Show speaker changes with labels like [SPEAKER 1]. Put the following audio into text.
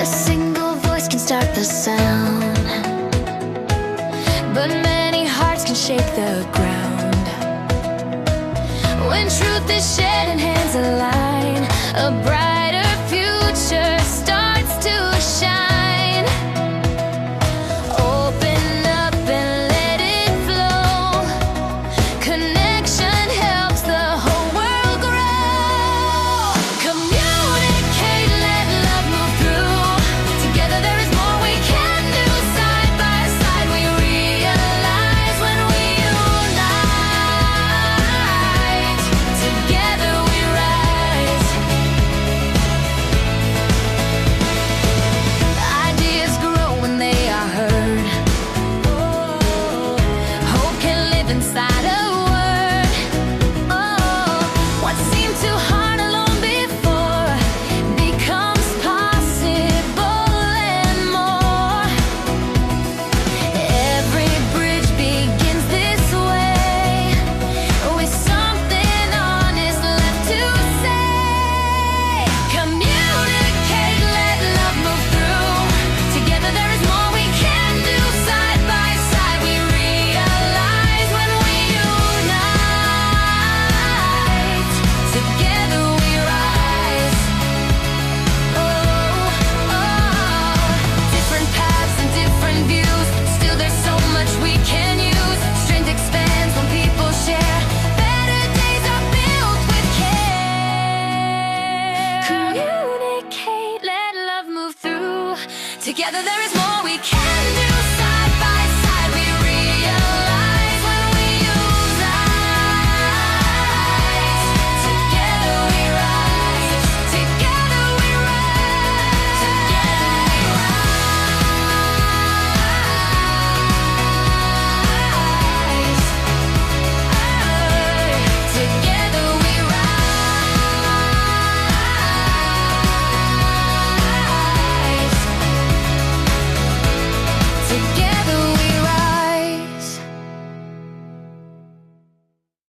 [SPEAKER 1] A single voice can start the sound, but many hearts can shake the ground. When truth is shared and hands align, a brighter future starts to shine. Open up and let it flow. Connection helps the whole world grow. Communicate, let love move through. Together there is more we can do. Side by side we realize when we unite. Together we rise. Ideas grow when they are heard. Hope can live inside a word. Oh, what seemed too hard alone before becomes possible and more. Every bridge begins this way, with something honest left to say. Communicate, let love move through. Together there is more we can do. Side by side we realize when we unite. Together we rise. Oh, different paths and different views. Still there's so much we can use. Strength expands when people share. Better days are built with care. Communicate, let love move through. Together there is more